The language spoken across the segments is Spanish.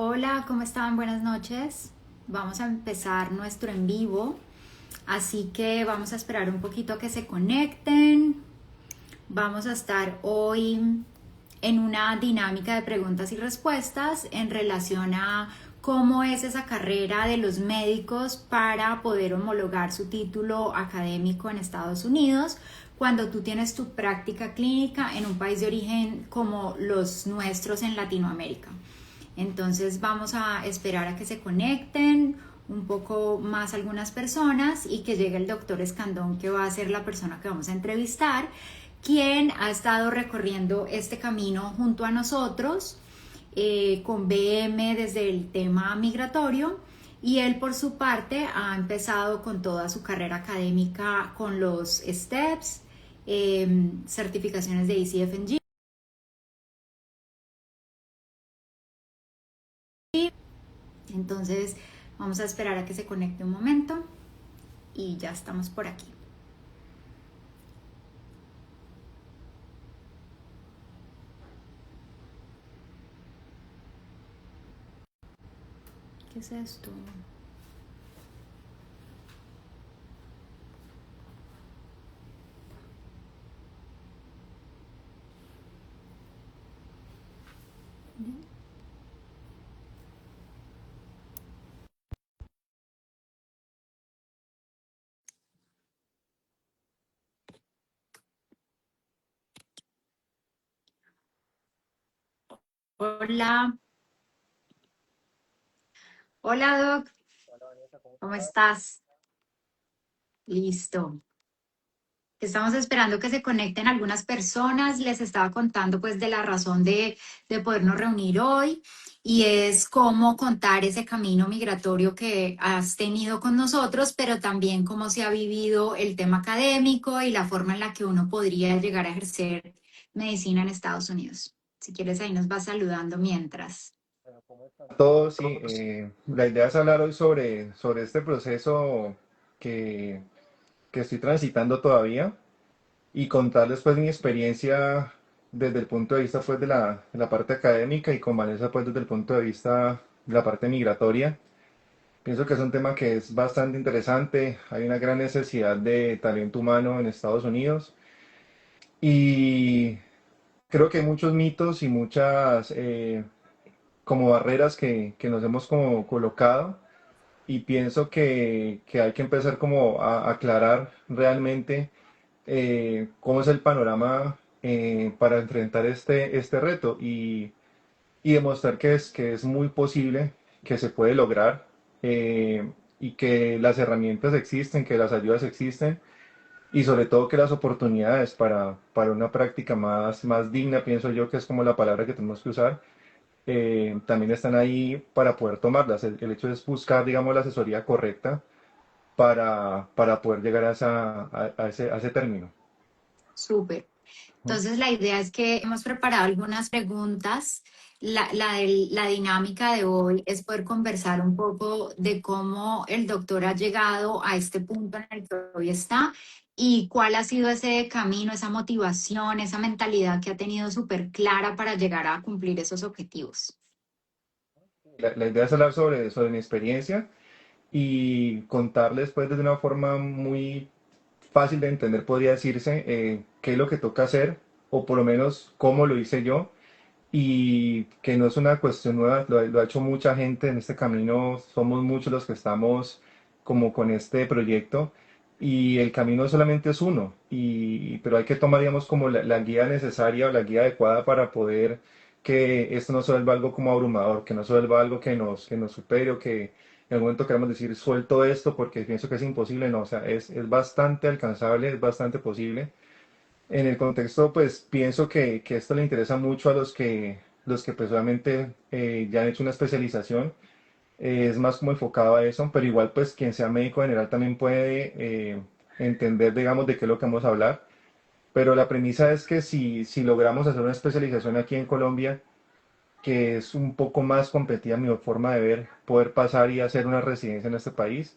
Hola, ¿cómo están? Buenas noches. Vamos a empezar nuestro en vivo, así que vamos a esperar un poquito a que se conecten. Vamos a estar hoy en una dinámica de preguntas y respuestas en relación a cómo es esa carrera de los médicos para poder homologar su título académico en Estados Unidos cuando tú tienes tu práctica clínica en un país de origen como los nuestros en Latinoamérica. Entonces vamos a esperar a que se conecten un poco más algunas personas y que llegue el doctor Escandón, que va a ser la persona que vamos a entrevistar, quien ha estado recorriendo este camino junto a nosotros con BM desde el tema migratorio, y él por su parte ha empezado con toda su carrera académica con los STEPS, certificaciones de ECFNG. Entonces vamos a esperar a que se conecte un momento y ya estamos por aquí. ¿Qué es esto? Hola, hola Doc, ¿cómo estás? Listo. Estamos esperando que se conecten algunas personas. Les estaba contando pues de la razón de podernos reunir hoy, y es cómo contar ese camino migratorio que has tenido con nosotros, pero también cómo se ha vivido el tema académico y la forma en la que uno podría llegar a ejercer medicina en Estados Unidos. Si quieres, ahí nos vas saludando mientras. Todos, sí, la idea es hablar hoy sobre este proceso que, que estoy transitando todavía y contarles pues mi experiencia desde el punto de vista pues de la parte académica y con Vanessa pues desde el punto de vista de la parte migratoria. Pienso que es un tema que es bastante interesante, hay una gran necesidad de talento humano en Estados Unidos y creo que hay muchos mitos y muchas como barreras que nos hemos como colocado y pienso que hay que empezar como a aclarar realmente cómo es el panorama para enfrentar este reto y demostrar que es muy posible, que se puede lograr y que las herramientas existen, que las ayudas existen y sobre todo que las oportunidades para una práctica más digna, pienso yo que es como la palabra que tenemos que usar, también están ahí para poder tomarlas. El hecho es buscar, digamos, la asesoría correcta para poder llegar a ese término. Súper. Entonces, la idea es que hemos preparado algunas preguntas. La dinámica de hoy es poder conversar un poco de cómo el doctor ha llegado a este punto en el que hoy está y cuál ha sido ese camino, esa motivación, esa mentalidad que ha tenido súper clara para llegar a cumplir esos objetivos. La idea es hablar sobre mi experiencia y contarles pues desde una forma muy fácil de entender, podría decirse, qué es lo que toca hacer o por lo menos cómo lo hice yo y que no es una cuestión nueva, lo ha hecho mucha gente en este camino, somos muchos los que estamos como con este proyecto y el camino solamente es uno, pero hay que tomar, digamos, como la guía necesaria o la guía adecuada para poder que esto no se vuelva algo como abrumador, que no se vuelva algo que nos supere o que en algún momento queramos decir suelto esto porque pienso que es imposible, no, o sea, es bastante alcanzable, es bastante posible en el contexto, pues pienso que esto le interesa mucho a los que pues obviamente ya han hecho una especialización, es más como enfocado a eso, pero igual pues quien sea médico general también puede entender, digamos, de qué es lo que vamos a hablar. Pero la premisa es que si logramos hacer una especialización aquí en Colombia, que es un poco más competida mi forma de ver, poder pasar y hacer una residencia en este país,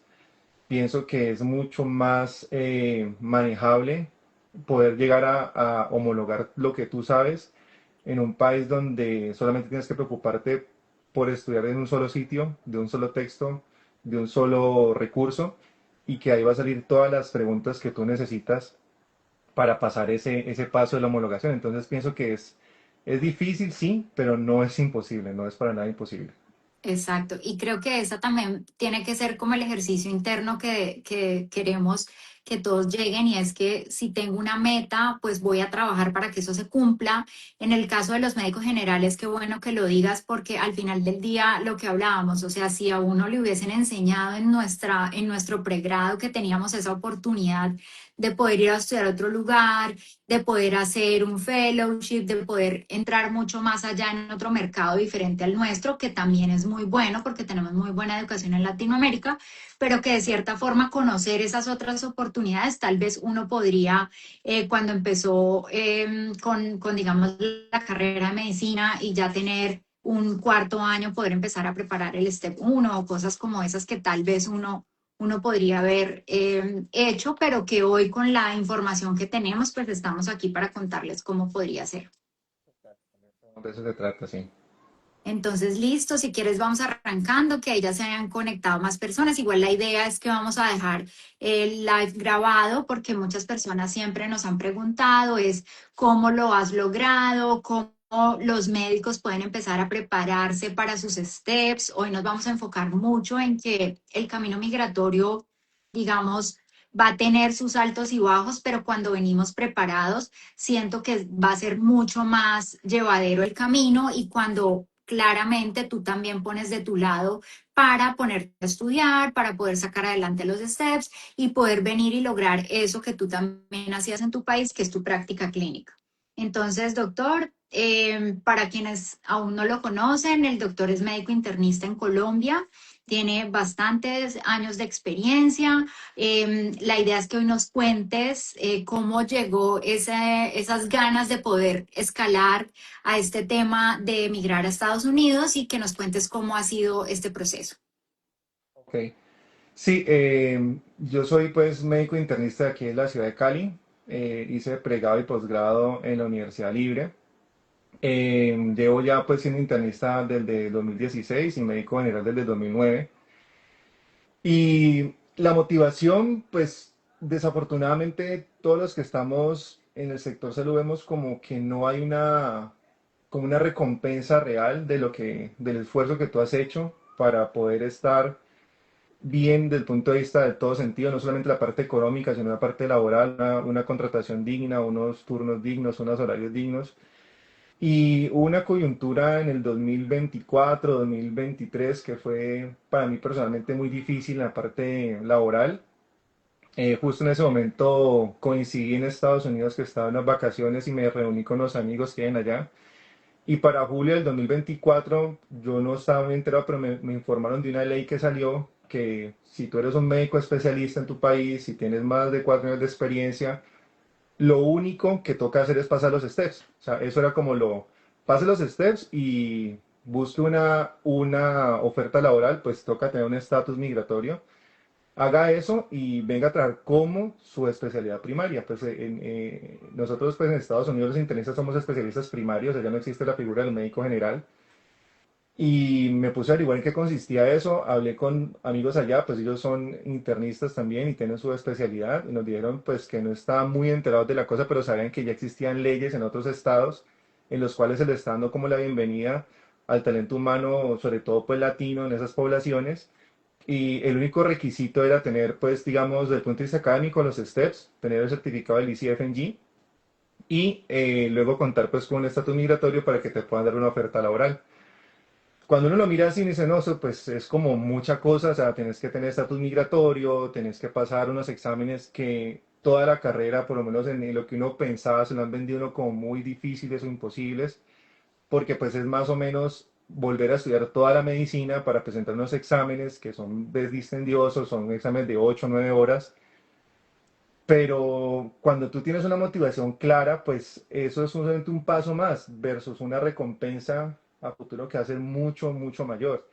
pienso que es mucho más manejable poder llegar a homologar lo que tú sabes en un país donde solamente tienes que preocuparte por estudiar en un solo sitio, de un solo texto, de un solo recurso, y que ahí va a salir todas las preguntas que tú necesitas para pasar ese paso de la homologación. Entonces pienso que es difícil, sí, pero no es imposible, no es para nada imposible. Exacto, y creo que esa también tiene que ser como el ejercicio interno que queremos que todos lleguen y es que si tengo una meta, pues voy a trabajar para que eso se cumpla. En el caso de los médicos generales, qué bueno que lo digas porque al final del día lo que hablábamos, o sea, si a uno le hubiesen enseñado en nuestro pregrado que teníamos esa oportunidad de poder ir a estudiar a otro lugar, de poder hacer un fellowship, de poder entrar mucho más allá en otro mercado diferente al nuestro, que también es muy bueno porque tenemos muy buena educación en Latinoamérica, pero que de cierta forma conocer esas otras oportunidades, tal vez uno podría, cuando empezó digamos, la carrera de medicina y ya tener un cuarto año, poder empezar a preparar el Step 1 o cosas como esas que tal vez uno podría haber hecho, pero que hoy con la información que tenemos, pues estamos aquí para contarles cómo podría ser. De eso se trata, sí. Entonces, listo, si quieres vamos arrancando, que ahí ya se hayan conectado más personas. Igual la idea es que vamos a dejar el live grabado porque muchas personas siempre nos han preguntado es cómo lo has logrado, cómo los médicos pueden empezar a prepararse para sus steps. Hoy nos vamos a enfocar mucho en que el camino migratorio, digamos, va a tener sus altos y bajos, pero cuando venimos preparados, siento que va a ser mucho más llevadero el camino y cuando claramente tú también pones de tu lado para ponerte a estudiar, para poder sacar adelante los steps y poder venir y lograr eso que tú también hacías en tu país, que es tu práctica clínica. Entonces, doctor, para quienes aún no lo conocen, el doctor es médico internista en Colombia, tiene bastantes años de experiencia. La idea es que hoy nos cuentes cómo llegó esas ganas de poder escalar a este tema de emigrar a Estados Unidos y que nos cuentes cómo ha sido este proceso. Ok. Sí, yo soy pues médico internista de aquí en la ciudad de Cali. Hice pregrado y posgrado en la Universidad Libre. Llevo ya pues siendo internista desde 2016 y médico general desde 2009. Y la motivación, pues desafortunadamente todos los que estamos en el sector salud vemos como que no hay como una recompensa real de del esfuerzo que tú has hecho para poder estar bien desde el punto de vista de todo sentido, no solamente la parte económica, sino la parte laboral, una contratación digna, unos turnos dignos, unos horarios dignos. Y hubo una coyuntura en el 2024, 2023, que fue para mí personalmente muy difícil en la parte laboral. Justo en ese momento coincidí en Estados Unidos que estaba en las vacaciones y me reuní con los amigos que viven allá. Y para julio del 2024, yo no estaba muy enterado, pero me informaron de una ley que salió que si tú eres un médico especialista en tu país, si tienes más de 4 años de experiencia, lo único que toca hacer es pasar los steps. O sea, eso era como pase los steps y busque una oferta laboral, pues toca tener un estatus migratorio. Haga eso y venga a trabajar como su especialidad primaria. Pues nosotros pues en Estados Unidos los internistas somos especialistas primarios, allá no existe la figura del médico general. Y me puse a averiguar en qué consistía eso, hablé con amigos allá, pues ellos son internistas también y tienen su especialidad y nos dijeron pues que no estaban muy enterados de la cosa, pero sabían que ya existían leyes en otros estados en los cuales se le está dando como la bienvenida al talento humano, sobre todo pues latino en esas poblaciones. Y el único requisito era tener pues digamos desde el punto de vista académico los STEPS, tener el certificado del ICFNG y luego contar pues con un estatus migratorio para que te puedan dar una oferta laboral. Cuando uno lo mira así, dice, no, eso pues es como mucha cosa, o sea, tenés que tener estatus migratorio, tenés que pasar unos exámenes que toda la carrera, por lo menos en lo que uno pensaba, se lo han vendido uno como muy difíciles o imposibles, porque pues es más o menos volver a estudiar toda la medicina para presentar unos exámenes que son dispendiosos, son exámenes de 8 o 9 horas, pero cuando tú tienes una motivación clara, pues eso es solamente un paso más versus una recompensa a futuro que va a ser mucho, mucho mayor.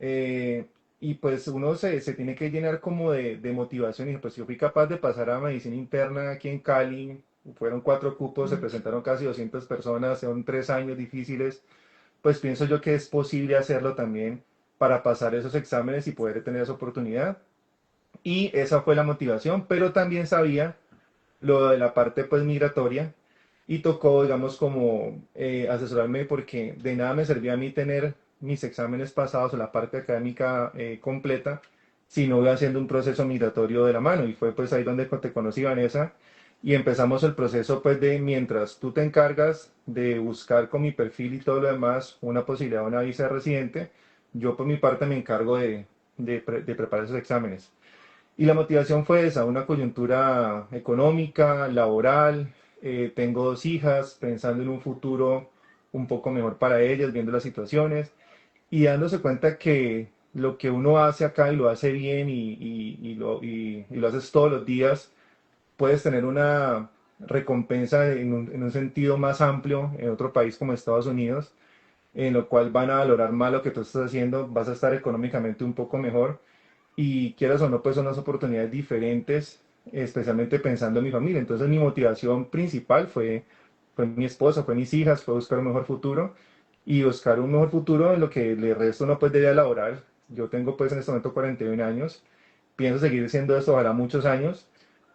Eh, y pues uno se tiene que llenar como de motivación. Y pues yo fui capaz de pasar a medicina interna aquí en Cali. Fueron 4 cupos, se presentaron casi 200 personas, son 3 años difíciles, pues pienso yo que es posible hacerlo también para pasar esos exámenes y poder tener esa oportunidad. Y esa fue la motivación, pero también sabía lo de la parte pues migratoria y tocó, digamos, como asesorarme porque de nada me servía a mí tener mis exámenes pasados o la parte académica completa si no iba haciendo un proceso migratorio de la mano. Y fue pues ahí donde te conocí, Vanessa, y empezamos el proceso pues de mientras tú te encargas de buscar con mi perfil y todo lo demás una posibilidad de una visa de residente, yo por mi parte me encargo de preparar esos exámenes. Y la motivación fue esa, una coyuntura económica, laboral, tengo dos hijas, pensando en un futuro un poco mejor para ellas, viendo las situaciones y dándose cuenta que lo que uno hace acá y lo hace bien y lo haces todos los días, puedes tener una recompensa en un sentido más amplio en otro país como Estados Unidos, en lo cual van a valorar más lo que tú estás haciendo, vas a estar económicamente un poco mejor y quieras o no, pues son unas oportunidades diferentes, especialmente pensando en mi familia. Entonces mi motivación principal fue mi esposa, fue mis hijas, fue buscar un mejor futuro y buscar un mejor futuro en lo que el resto no pues de vida laboral. Yo tengo pues en este momento 41 años, pienso seguir siendo esto ojalá muchos años,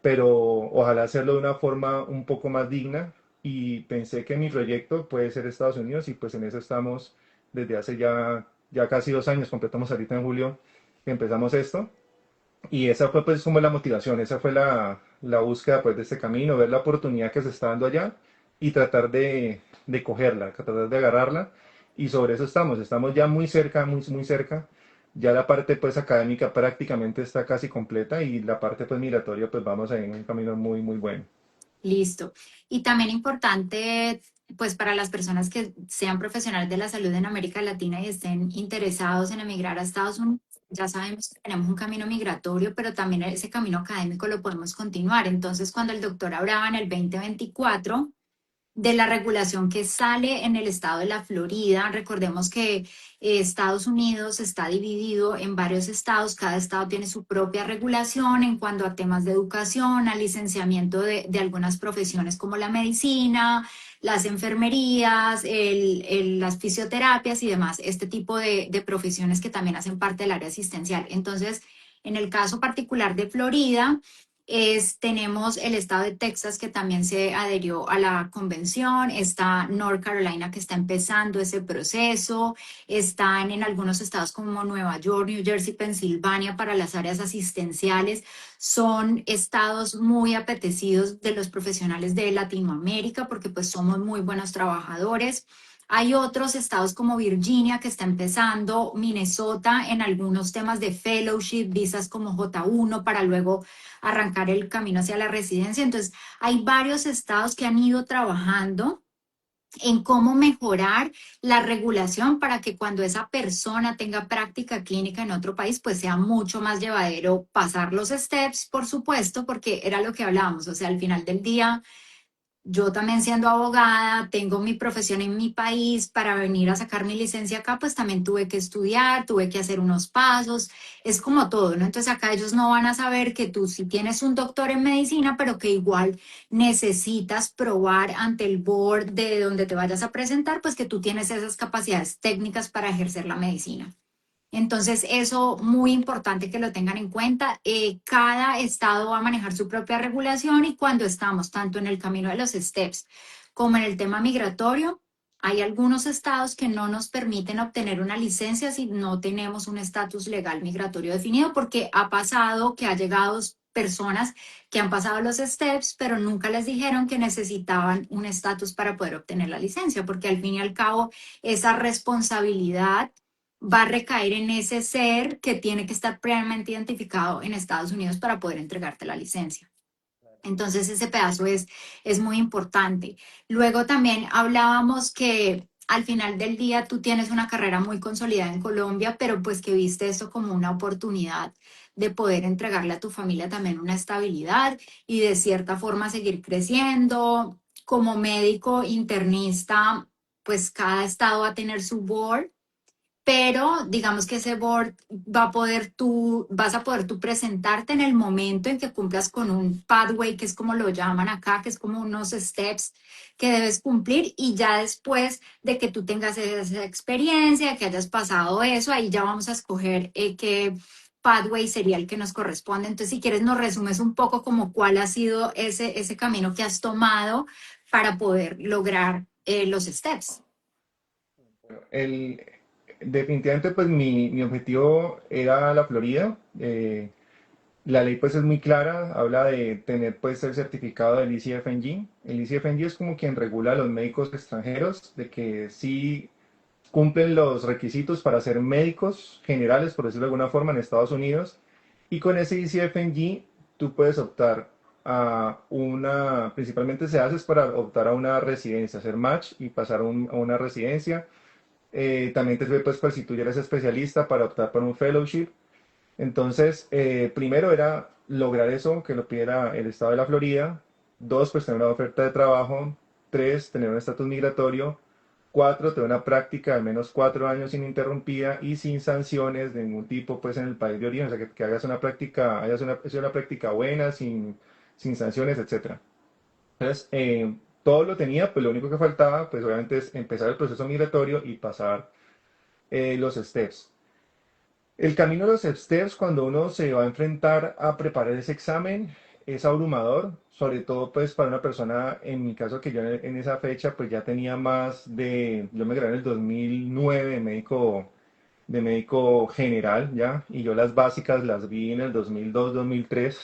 pero ojalá hacerlo de una forma un poco más digna y pensé que mi proyecto puede ser Estados Unidos y pues en eso estamos desde hace ya casi 2 años, completamos ahorita en julio que empezamos esto. Y esa fue pues como la motivación, esa fue la búsqueda pues de este camino, ver la oportunidad que se está dando allá y tratar de cogerla, tratar de agarrarla. Y sobre eso estamos ya muy cerca, muy cerca. Ya la parte pues académica prácticamente está casi completa y la parte pues migratoria pues vamos ahí en un camino muy bueno. Listo. Y también importante, pues para las personas que sean profesionales de la salud en América Latina y estén interesados en emigrar a Estados Unidos, ya sabemos que tenemos un camino migratorio, pero también ese camino académico lo podemos continuar. Entonces, cuando el doctor hablaba en el 2024 de la regulación que sale en el estado de la Florida. Recordemos que Estados Unidos está dividido en varios estados, cada estado tiene su propia regulación en cuanto a temas de educación, al licenciamiento de algunas profesiones como la medicina, las enfermerías, las fisioterapias y demás, este tipo de profesiones que también hacen parte del área asistencial. Entonces, en el caso particular de Florida, tenemos el estado de Texas que también se adherió a la convención, está North Carolina que está empezando ese proceso, están en algunos estados como Nueva York, New Jersey, Pensilvania para las áreas asistenciales. Son estados muy apetecidos de los profesionales de Latinoamérica porque pues somos muy buenos trabajadores. Hay otros estados como Virginia que está empezando, Minnesota en algunos temas de fellowship, visas como J1 para luego arrancar el camino hacia la residencia. Entonces, hay varios estados que han ido trabajando en cómo mejorar la regulación para que cuando esa persona tenga práctica clínica en otro país, pues sea mucho más llevadero pasar los steps, por supuesto, porque era lo que hablábamos, o sea, al final del día yo también siendo abogada, tengo mi profesión en mi país, para venir a sacar mi licencia acá, pues también tuve que estudiar, tuve que hacer unos pasos, es como todo, ¿no? Entonces acá ellos no van a saber que tú sí tienes un doctor en medicina, pero que igual necesitas probar ante el board de donde te vayas a presentar, pues que tú tienes esas capacidades técnicas para ejercer la medicina. Entonces, eso muy importante que lo tengan en cuenta. Cada estado va a manejar su propia regulación y cuando estamos tanto en el camino de los steps como en el tema migratorio, hay algunos estados que no nos permiten obtener una licencia si no tenemos un estatus legal migratorio definido, porque ha pasado que ha llegado personas que han pasado los steps, pero nunca les dijeron que necesitaban un estatus para poder obtener la licencia, porque al fin y al cabo esa responsabilidad va a recaer en ese ser que tiene que estar previamente identificado en Estados Unidos para poder entregarte la licencia. Entonces ese pedazo es muy importante. Luego también hablábamos que al final del día tú tienes una carrera muy consolidada en Colombia, pero pues que viste esto como una oportunidad de poder entregarle a tu familia también una estabilidad y de cierta forma seguir creciendo. Como médico internista, pues cada estado va a tener su board pero digamos que ese board vas a poder tú presentarte en el momento en que cumplas con un pathway, que es como lo llaman acá, que es como unos steps que debes cumplir, y ya después de que tú tengas esa experiencia, que hayas pasado eso, ahí ya vamos a escoger qué pathway sería el que nos corresponde. Entonces, si quieres, nos resumes un poco como cuál ha sido ese camino que has tomado para poder lograr los steps. El, definitivamente, pues mi objetivo era la Florida. La ley pues es muy clara, habla de tener pues el certificado del ICFNG. El ICFNG es como quien regula a los médicos extranjeros, de que sí cumplen los requisitos para ser médicos generales, por decirlo de alguna forma, en Estados Unidos. Y con ese ICFNG tú puedes optar a una, principalmente se hace es para optar a una residencia, hacer match y pasar a una residencia. También te sirve pues si tú ya eres especialista para optar por un fellowship. Entonces, primero era lograr eso, que lo pidiera el estado de la Florida. Dos, pues tener una oferta de trabajo. Tres, tener un estatus migratorio. Cuatro, tener una práctica de al menos 4 años ininterrumpida y sin sanciones de ningún tipo, pues en el país de origen. O sea, que hagas una práctica, sido una práctica buena, sin sanciones, etcétera. Entonces, todo lo tenía, pues lo único que faltaba, pues obviamente es empezar el proceso migratorio y pasar los steps. El camino de los steps, cuando uno se va a enfrentar a preparar ese examen, es abrumador, sobre todo pues para una persona, en mi caso que yo en esa fecha pues ya tenía yo me gradué en el 2009 de médico general ya, y yo las básicas las vi en el 2002, 2003,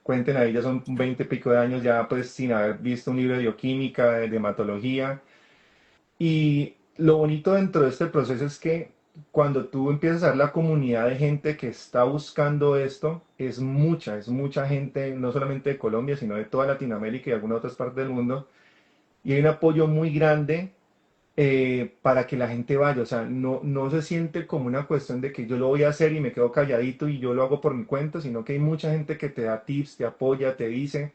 cuenten ahí, ya son 20 y pico de años ya pues sin haber visto un libro de bioquímica, de hematología, y lo bonito dentro de este proceso es que cuando tú empiezas a ver la comunidad de gente que está buscando esto, es mucha gente, no solamente de Colombia, sino de toda Latinoamérica y algunas otras partes del mundo. Y hay un apoyo muy grande para que la gente vaya. O sea, no se siente como una cuestión de que yo lo voy a hacer y me quedo calladito y yo lo hago por mi cuenta, sino que hay mucha gente que te da tips, te apoya, te dice.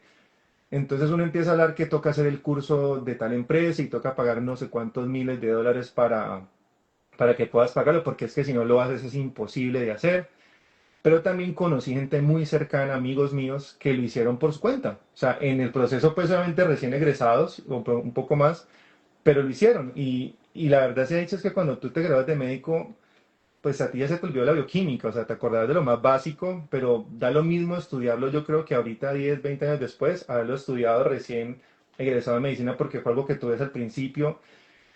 Entonces uno empieza a hablar que toca hacer el curso de tal empresa y toca pagar no sé cuántos miles de dólares para que puedas pagarlo, porque es que si no lo haces es imposible de hacer. Pero también conocí gente muy cercana, amigos míos, que lo hicieron por su cuenta. O sea, en el proceso pues obviamente recién egresados, o un poco más, pero lo hicieron. Y la verdad se ha dicho es que cuando tú te gradúas de médico, pues a ti ya se te olvidó la bioquímica, o sea, te acordás de lo más básico, pero da lo mismo estudiarlo, yo creo que ahorita 10 20 años después, haberlo estudiado recién egresado de medicina porque fue algo que tú ves al principio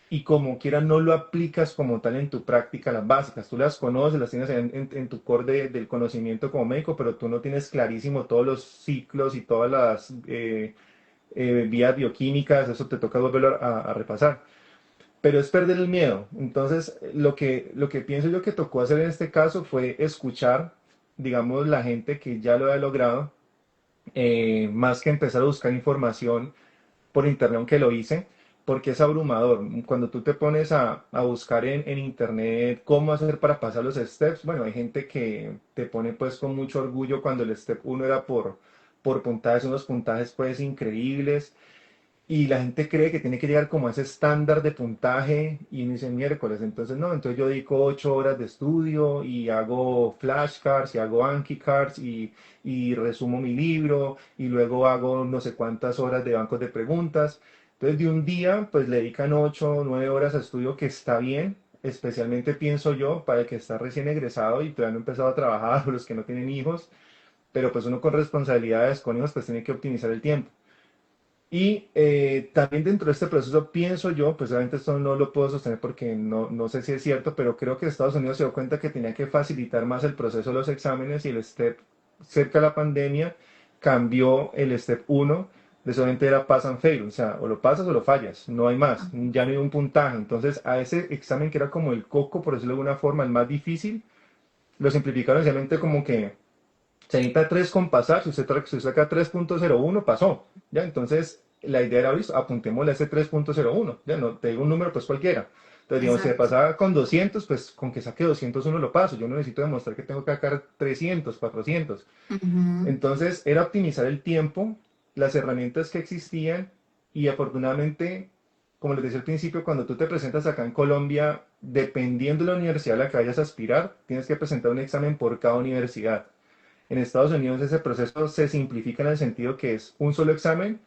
y como quiera no lo aplicas como tal en tu práctica las básicas, tú las conoces, las tienes en tu core del conocimiento como médico, pero tú no tienes clarísimo todos los ciclos y todas las vías bioquímicas, eso te toca volverlo a repasar, pero es perder el miedo. Entonces, lo que pienso yo que tocó hacer en este caso fue escuchar, digamos, la gente que ya lo ha logrado, más que empezar a buscar información por internet, aunque lo hice, porque es abrumador. Cuando tú te pones a buscar en internet cómo hacer para pasar los steps, bueno, hay gente que te pone pues con mucho orgullo cuando el step uno era por puntajes, unos puntajes pues increíbles y la gente cree que tiene que llegar como a ese estándar de puntaje y inicia miércoles. Entonces, no, entonces yo dedico 8 horas de estudio y hago flashcards y hago Anki cards y resumo mi libro y luego hago no sé cuántas horas de bancos de preguntas. Entonces, de un día, pues le dedican 8 o 9 horas a estudio que está bien. Especialmente pienso yo para el que está recién egresado y todavía no ha empezado a trabajar, o los que no tienen hijos, pero pues uno con responsabilidades, con hijos, pues tiene que optimizar el tiempo. Y también dentro de este proceso pienso yo, pues obviamente esto no lo puedo sostener porque no sé si es cierto, pero creo que Estados Unidos se dio cuenta que tenía que facilitar más el proceso de los exámenes y el step cerca de la pandemia cambió el step uno de solamente era pass and fail, o sea, o lo pasas o lo fallas, no hay más, ya no hay un puntaje. Entonces a ese examen que era como el coco, por decirlo de alguna forma, el más difícil, lo simplificaron realmente como que se necesita 3 con pasar, si usted saca 3.01 pasó, ¿ya? Entonces, la idea era, listo, apuntémosle a ese 3.01, ya no, te digo un número, pues cualquiera. Entonces, digamos, si me Exacto. pasaba con 200, pues con que saque 201 lo paso, yo no necesito demostrar que tengo que sacar 300, 400. Ujú. Entonces, era optimizar el tiempo, las herramientas que existían y afortunadamente como les decía al principio, cuando tú te presentas acá en Colombia, dependiendo de la universidad a la que vayas a aspirar, tienes que presentar un examen por cada universidad. En Estados Unidos ese proceso se simplifica en el sentido que es un solo examen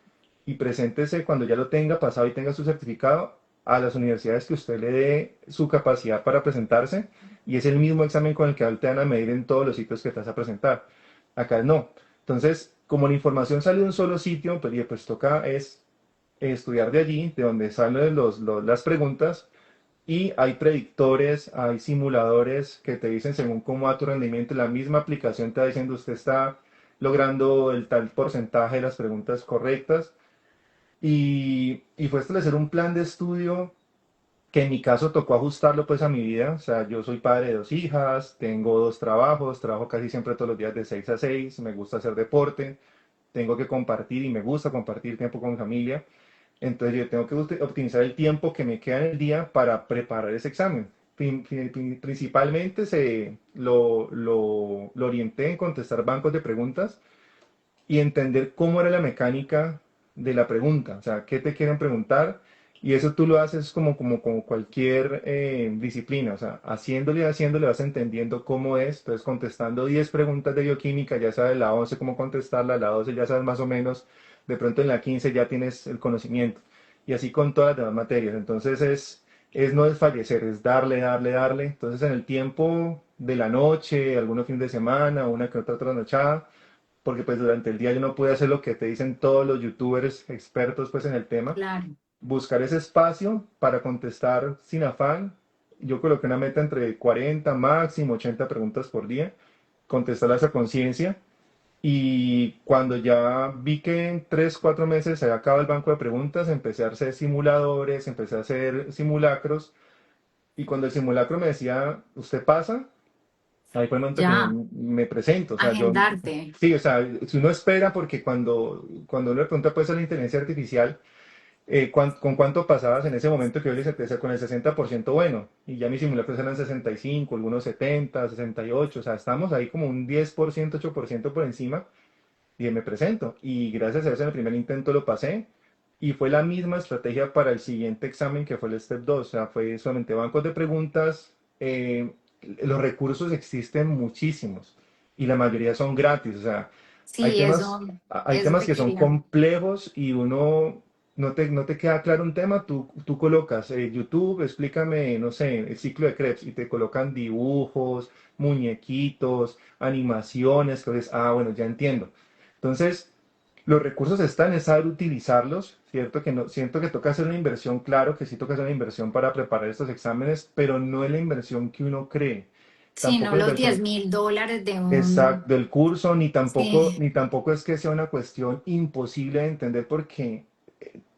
y preséntese cuando ya lo tenga pasado y tenga su certificado a las universidades que usted le dé su capacidad para presentarse y es el mismo examen con el que te van a medir en todos los sitios que te vas a presentar. Acá no. Entonces, como la información sale de un solo sitio, pues toca es estudiar de allí, de donde salen las preguntas, y hay predictores, hay simuladores que te dicen según cómo va tu rendimiento. La misma aplicación te va diciendo usted está logrando el tal porcentaje de las preguntas correctas. Y fue establecer un plan de estudio que en mi caso tocó ajustarlo pues a mi vida. O sea, yo soy padre de dos hijas, tengo dos trabajos, trabajo casi siempre todos los días de 6 a 6, me gusta hacer deporte, tengo que compartir y me gusta compartir tiempo con mi familia. Entonces yo tengo que optimizar el tiempo que me queda en el día para preparar ese examen. Principalmente lo orienté en contestar bancos de preguntas y entender cómo era la mecánica de la pregunta, o sea, qué te quieren preguntar, y eso tú lo haces como cualquier disciplina, o sea, haciéndole y haciéndole vas entendiendo cómo es, entonces contestando 10 preguntas de bioquímica, ya sabes la 11 cómo contestarla, la 12 ya sabes más o menos, de pronto en la 15 ya tienes el conocimiento, y así con todas las demás materias, entonces no desfallecer, es darle, darle, darle, entonces en el tiempo de la noche, algunos fines de semana, una que otra trasnochada, porque pues durante el día yo no pude hacer lo que te dicen todos los youtubers expertos pues en el tema, Claro. buscar ese espacio para contestar sin afán. Yo coloqué una meta entre 40, máximo 80 preguntas por día, contestarlas a conciencia y cuando ya vi que en 3 4 meses se acaba el banco de preguntas, empecé a hacer simuladores, empecé a hacer simulacros y cuando el simulacro me decía, ¿usted pasa? Ahí fue el momento que Ya, me presento, o sea, agendarte. sí, o sea, si uno espera, porque cuando uno le pregunta pues a la inteligencia artificial, ¿con cuánto pasabas en ese momento que yo le sentencia con el 60% bueno? Y ya mis simulacros eran 65, algunos 70, 68, o sea, estamos ahí como un 10%, 8% por encima, y me presento. Y gracias a eso en el primer intento lo pasé, y fue la misma estrategia para el siguiente examen que fue el Step 2, o sea, fue solamente bancos de preguntas, los recursos existen muchísimos y la mayoría son gratis, o sea, Sí, hay eso temas te que son quería. complejos y uno no te queda claro un tema, tú colocas YouTube, explícame, no sé, el ciclo de Krebs y te colocan dibujos, muñequitos, animaciones, que ves, bueno, ya entiendo. Entonces, los recursos están, es saber utilizarlos, ¿cierto? Que no, siento que toca hacer una inversión, claro que sí toca hacer una inversión para preparar estos exámenes, pero no es la inversión que uno cree. Sí, Tampoco no la los inversión $10.000 de exacto un... del curso, Sí, ni tampoco es que sea una cuestión imposible de entender porque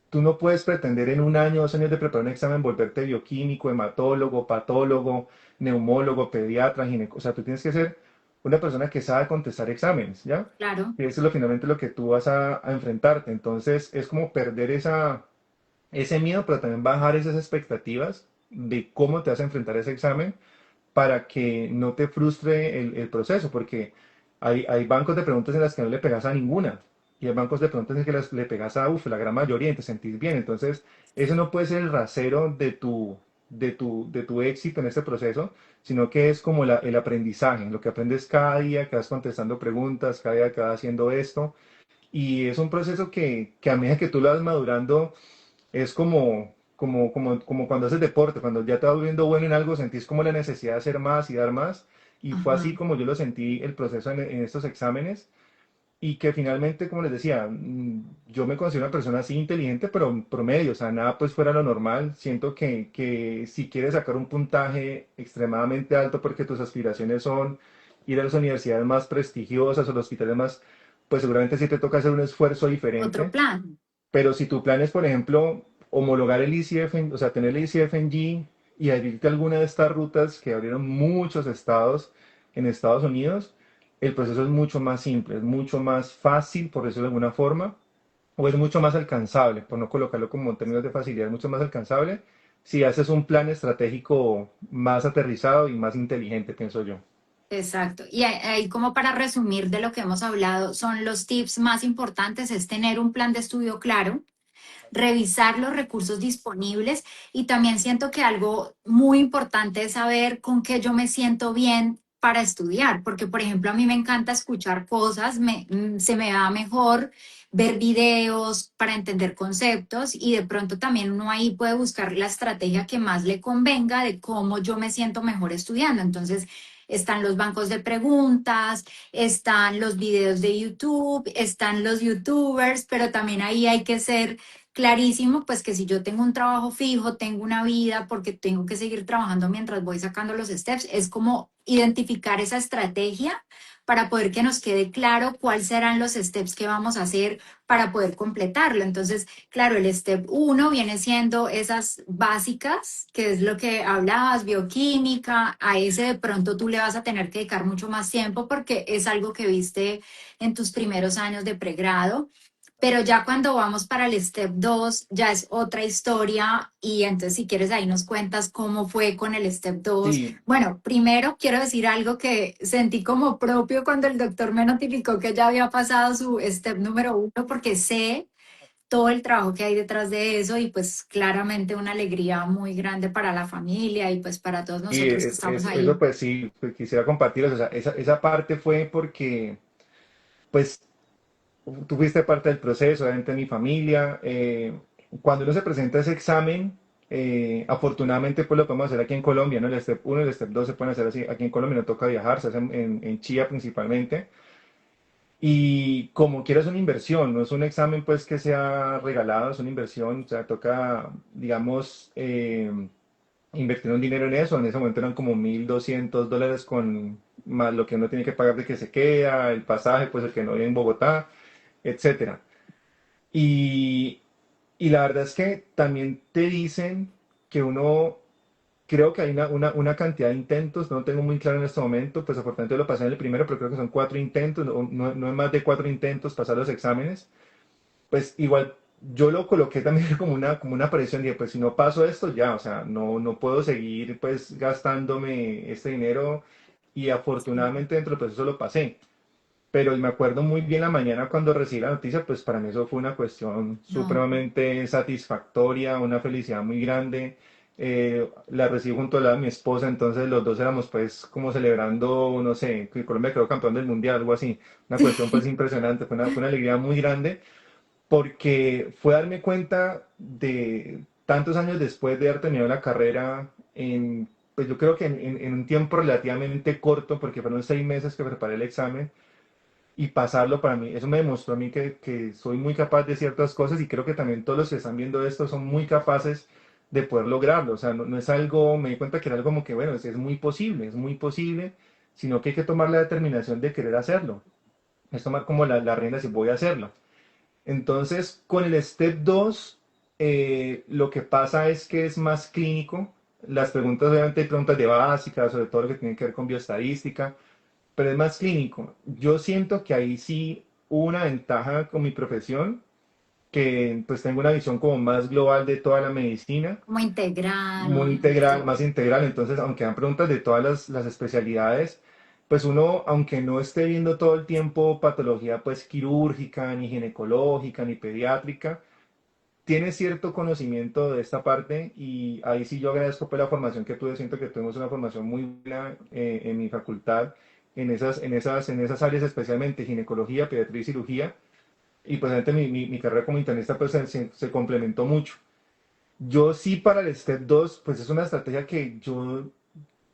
tú no puedes pretender en un año, 2 años de preparar un examen volverte bioquímico, hematólogo, patólogo, neumólogo, pediatra, ginecólogo. O sea, tú tienes que ser una persona que sabe contestar exámenes, ¿ya? claro. Y eso es finalmente lo que tú vas a enfrentarte. Entonces, es como perder ese miedo, pero también bajar esas expectativas de cómo te vas a enfrentar a ese examen para que no te frustre el proceso, porque hay bancos de preguntas en las que no le pegas a ninguna, y hay bancos de preguntas en que le pegas a la gran mayoría y te sentís bien. Entonces, eso no puede ser el rasero de tu éxito en este proceso, sino que es como el aprendizaje, lo que aprendes cada día, que vas contestando preguntas, cada día que vas haciendo esto, y es un proceso que a medida que tú lo vas madurando, es como cuando haces deporte, cuando ya te vas volviendo bueno en algo, sentís como la necesidad de hacer más y dar más. Y fue Ajá. así como yo lo sentí el proceso en estos exámenes. Y que finalmente, como les decía, yo me considero una persona así inteligente, pero promedio, o sea, nada pues fuera lo normal. Siento que si quieres sacar un puntaje extremadamente alto porque tus aspiraciones son ir a las universidades más prestigiosas o los hospitales más, pues seguramente sí te toca hacer un esfuerzo Otro diferente. plan. Pero si tu plan es, por ejemplo, homologar el ICF, o sea, tener el ICF en G y adherirte a alguna de estas rutas que abrieron muchos estados en Estados Unidos, el proceso es mucho más simple, es mucho más fácil, por decirlo de alguna forma, o es mucho más alcanzable, por no colocarlo como en términos de facilidad, es mucho más alcanzable si haces un plan estratégico más aterrizado y más inteligente, pienso yo. Exacto. Y ahí como para resumir de lo que hemos hablado, son los tips más importantes, es tener un plan de estudio claro, revisar los recursos disponibles y también siento que algo muy importante es saber con qué yo me siento bien para estudiar, porque por ejemplo a mí me encanta escuchar cosas, se me da mejor ver videos para entender conceptos y de pronto también uno ahí puede buscar la estrategia que más le convenga de cómo yo me siento mejor estudiando. Entonces, están los bancos de preguntas, están los videos de YouTube, están los YouTubers, pero también ahí hay que ser clarísimo, pues que si yo tengo un trabajo fijo, tengo una vida, porque tengo que seguir trabajando mientras voy sacando los steps, es como identificar esa estrategia para poder que nos quede claro cuáles serán los steps que vamos a hacer para poder completarlo. Entonces, claro, el step uno viene siendo esas básicas, que es lo que hablabas, bioquímica, a ese de pronto tú le vas a tener que dedicar mucho más tiempo porque es algo que viste en tus primeros años de pregrado. Pero ya cuando vamos para el step 2 ya es otra historia y entonces si quieres ahí nos cuentas cómo fue con el step 2. Sí, Bueno, primero quiero decir algo que sentí como propio cuando el doctor me notificó que ya había pasado su step número 1 porque sé todo el trabajo que hay detrás de eso y pues claramente una alegría muy grande para la familia y pues para todos y nosotros que estamos eso ahí. pues sí, pues, quisiera compartirlos. O sea, esa parte fue porque, pues, tú fuiste parte del proceso, obviamente mi familia. Cuando uno se presenta a ese examen, afortunadamente pues lo podemos hacer aquí en Colombia, ¿no? El Step 1 y el Step 2 se pueden hacer así. Aquí en Colombia no toca viajar, se hace en Chía principalmente. Y como quieras una inversión, no es un examen pues que sea regalado, es una inversión, o sea, toca, digamos, invertir un dinero en eso. En ese momento eran como $1.200 con más lo que uno tiene que pagar de que se queda, el pasaje, pues el que no vive en Bogotá, etcétera. Y, y la verdad es que también te dicen que uno, creo que hay una cantidad de intentos, no lo tengo muy claro en este momento, pues afortunadamente lo pasé en el primero, pero creo que son 4 intentos, no es más de 4 intentos pasar los exámenes. Pues igual yo lo coloqué también como una presión, dije, pues si no paso esto ya, o sea, no puedo seguir pues gastándome este dinero y afortunadamente dentro del proceso lo pasé. Pero me acuerdo muy bien la mañana cuando recibí la noticia, pues para mí eso fue una cuestión No, supremamente satisfactoria, una felicidad muy grande. La recibí junto a la de mi esposa, entonces los dos éramos pues como celebrando, no sé, que Colombia quedó campeón del mundial, algo así. Una cuestión pues impresionante, fue una alegría muy grande porque fue darme cuenta de tantos años después de haber terminado la carrera pues yo creo que en un tiempo relativamente corto, porque fueron 6 meses que preparé el examen y pasarlo para mí, eso me demostró a mí que soy muy capaz de ciertas cosas y creo que también todos los que están viendo esto son muy capaces de poder lograrlo. O sea, no es algo, me di cuenta que era algo como que, bueno, es muy posible, sino que hay que tomar la determinación de querer hacerlo. Es tomar como la rienda si voy a hacerlo. Entonces, con el Step 2 lo que pasa es que es más clínico. Las preguntas, obviamente, hay preguntas de básica, sobre todo lo que tiene que ver con bioestadística, pero es más clínico. Yo siento que ahí sí hubo una ventaja con mi profesión, que pues tengo una visión como más global de toda la medicina, como muy integral, integral, sí. más integral. Entonces, aunque dan preguntas de todas las especialidades, pues uno, aunque no esté viendo todo el tiempo patología pues quirúrgica, ni ginecológica, ni pediátrica, tiene cierto conocimiento de esta parte y ahí sí yo agradezco pues la formación que tuve, siento que tuvimos una formación muy buena en mi facultad, en esas áreas especialmente ginecología, pediatría y cirugía, y pues obviamente mi carrera como internista pues se complementó mucho. Yo sí para el Step 2 pues es una estrategia que yo,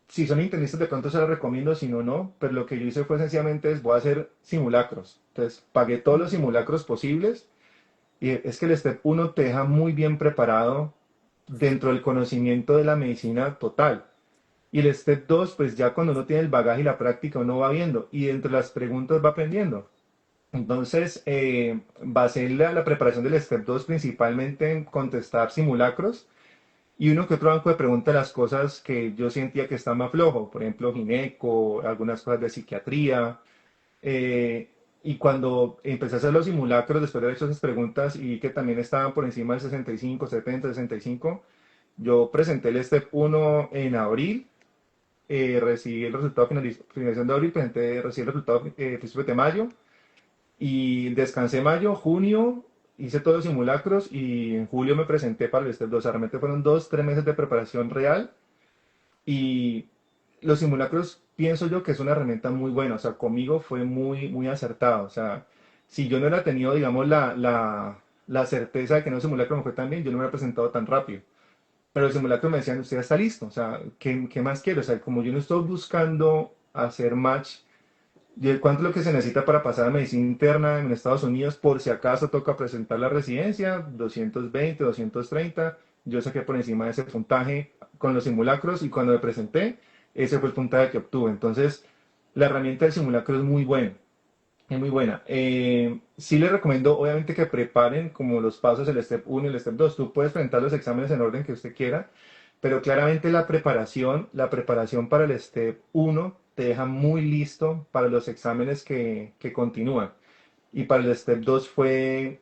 si son internistas de pronto se la recomiendo, si no, no, pero lo que yo hice fue sencillamente es voy a hacer simulacros. Entonces pagué todos los simulacros posibles y es que el Step 1 te deja muy bien preparado dentro del conocimiento de la medicina total. Y el Step 2 pues ya cuando uno tiene el bagaje y la práctica, uno va viendo y entre las preguntas va aprendiendo. Entonces, basé la preparación del Step 2 principalmente en contestar simulacros y uno que otro banco de preguntas las cosas que yo sentía que estaba más flojo, por ejemplo, gineco, algunas cosas de psiquiatría. Y cuando empecé a hacer los simulacros, después de haber hecho esas preguntas y vi que también estaban por encima del 65, 70, 65, yo presenté el Step 1 en abril, recibí el resultado finalización de abril, recibí el resultado principios de mayo y descansé mayo, junio. hice todos los simulacros y en julio me presenté para el Step 2. O sea, realmente fueron 2, 3 meses de preparación real y los simulacros pienso yo que es una herramienta muy buena. O sea, conmigo fue muy, muy acertado. O sea, si yo no hubiera tenido, digamos, la certeza de que no el simulacro me fue tan bien, yo no me hubiera presentado tan rápido. Pero el simulacro me decían, usted ya está listo, o sea, ¿qué más quiero? O sea, como yo no estoy buscando hacer match, ¿cuánto es lo que se necesita para pasar a medicina interna en Estados Unidos? Por si acaso toca presentar la residencia, 220, 230, yo saqué por encima de ese puntaje con los simulacros y cuando me presenté, ese fue el puntaje que obtuve. Entonces, la herramienta del simulacro es muy buena. Es muy buena. Sí les recomiendo, obviamente, que preparen como los pasos, el step 1 y el step 2. Tú puedes presentar los exámenes en orden que usted quiera, pero claramente la preparación para el step 1 te deja muy listo para los exámenes que continúan. Y para el step 2 fue,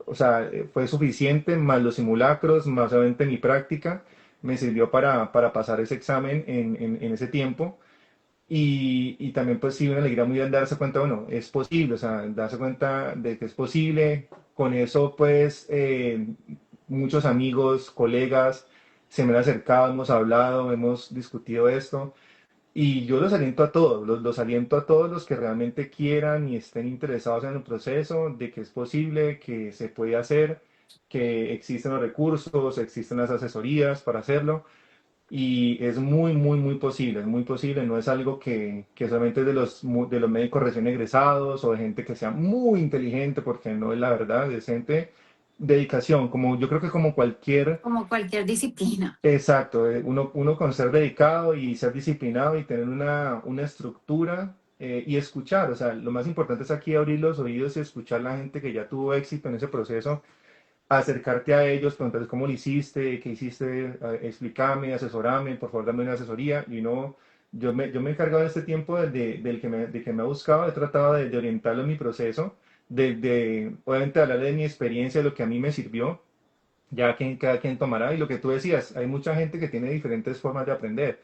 o sea, fue suficiente, más los simulacros, más obviamente mi práctica, me sirvió para pasar ese examen en ese tiempo. Y también pues sí, una alegría muy grande darse cuenta, bueno, es posible, o sea, darse cuenta de que es posible. Con eso pues muchos amigos, colegas se me han acercado, hemos hablado, hemos discutido esto. Y yo los aliento a todos, los aliento a todos los que realmente quieran y estén interesados en el proceso, de que es posible, que se puede hacer, que existen los recursos, existen las asesorías para hacerlo. Y es muy, muy, muy posible, no es algo que solamente es de los médicos recién egresados o de gente que sea muy inteligente, porque no es la verdad, es gente, dedicación, como yo creo que como cualquier, Como cualquier disciplina. exacto, uno con ser dedicado y ser disciplinado y tener una estructura y escuchar, o sea, lo más importante es aquí abrir los oídos y escuchar a la gente que ya tuvo éxito en ese proceso, acercarte a ellos, preguntarles cómo lo hiciste, qué hiciste, explícame, asesorame, por favor dame una asesoría. Y no, yo me he encargado en este tiempo de que me ha buscado, he tratado de orientarlo en mi proceso, obviamente hablarle de mi experiencia, de lo que a mí me sirvió, ya cada quien tomará. Y lo que tú decías, hay mucha gente que tiene diferentes formas de aprender.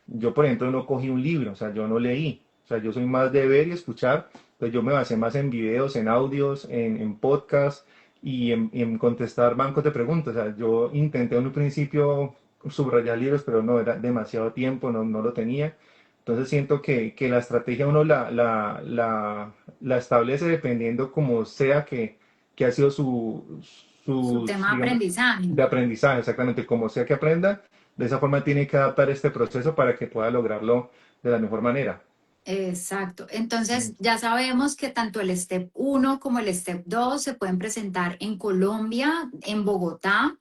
Yo, por ejemplo, no cogí un libro, o sea, yo no leí. O sea, yo soy más de ver y escuchar. Pues yo me basé más en videos, en audios, en podcasts y en contestar bancos de preguntas. O sea, yo intenté en un principio subrayar libros, pero no, era demasiado tiempo, no lo tenía. Entonces siento que la estrategia uno la establece dependiendo como sea que ha sido Su tema de digamos, aprendizaje. de aprendizaje, exactamente, como sea que aprenda, de esa forma tiene que adaptar este proceso para que pueda lograrlo de la mejor manera. Exacto. Entonces, ya sabemos que tanto el Step 1 como el Step 2 se pueden presentar en Colombia, en Bogotá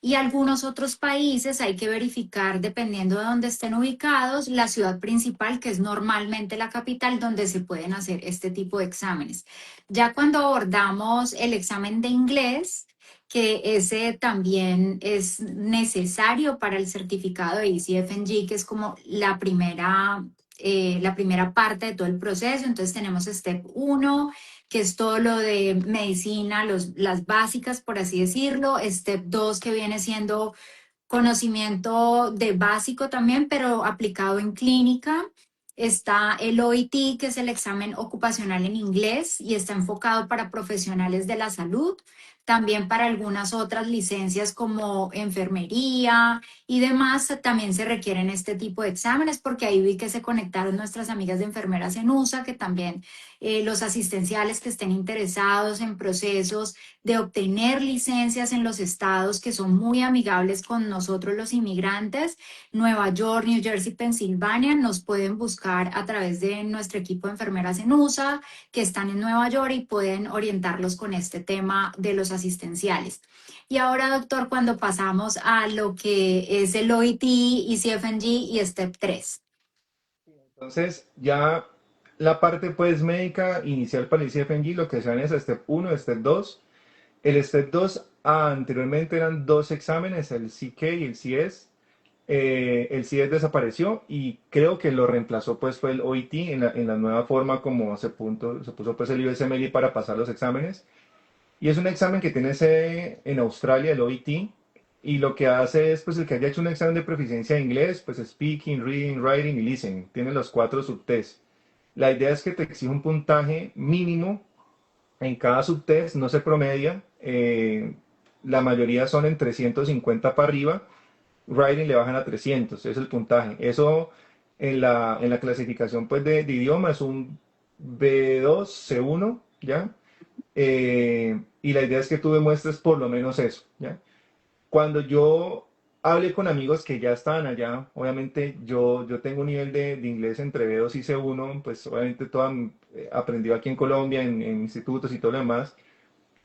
y algunos otros países. Hay que verificar, dependiendo de dónde estén ubicados, la ciudad principal, que es normalmente la capital, donde se pueden hacer este tipo de exámenes. Ya cuando abordamos el examen de inglés, que ese también es necesario para el certificado de ECFNG, que es como la primera parte de todo el proceso. Entonces tenemos Step 1, que es todo lo de medicina, las básicas, por así decirlo. Step 2, que viene siendo conocimiento de básico también, pero aplicado en clínica. Está el OIT, que es el examen ocupacional en inglés y está enfocado para profesionales de la salud, también para algunas otras licencias como enfermería y demás. También se requieren este tipo de exámenes, porque ahí vi que se conectaron nuestras amigas de enfermeras en USA, que también los asistenciales que estén interesados en procesos de obtener licencias en los estados que son muy amigables con nosotros los inmigrantes, Nueva York, New Jersey, Pensilvania, nos pueden buscar a través de nuestro equipo de enfermeras en USA que están en Nueva York y pueden orientarlos con este tema de los asistenciales. Y ahora, doctor, cuando pasamos a lo que es el OIT, ECFNG y Step 3. Entonces, ya la parte pues médica inicial para el ICFNG, lo que se llama es Step 1, Step 2. El Step 2 anteriormente eran dos exámenes, el CK y el CS. El CIES desapareció y creo que lo reemplazó pues fue el OIT en la nueva forma como se puso pues el USMLE para pasar los exámenes. Y es un examen que tiene sede en Australia, el OIT, y lo que hace es pues el que haya hecho un examen de proficiencia de inglés, pues speaking, reading, writing y listening. Tiene los cuatro subtests. La idea es que te exige un puntaje mínimo En cada subtest no se promedia, la mayoría son en 350 para arriba, writing le bajan a 300, es el puntaje. Eso en la clasificación pues, de idioma es un B2, C1, ¿ya? Y la idea es que tú demuestres por lo menos eso, ¿ya? Cuando yo hablé con amigos que ya estaban allá, obviamente yo tengo un nivel de inglés entre B2 y C1, pues obviamente todo aprendido aquí en Colombia, en institutos y todo lo demás,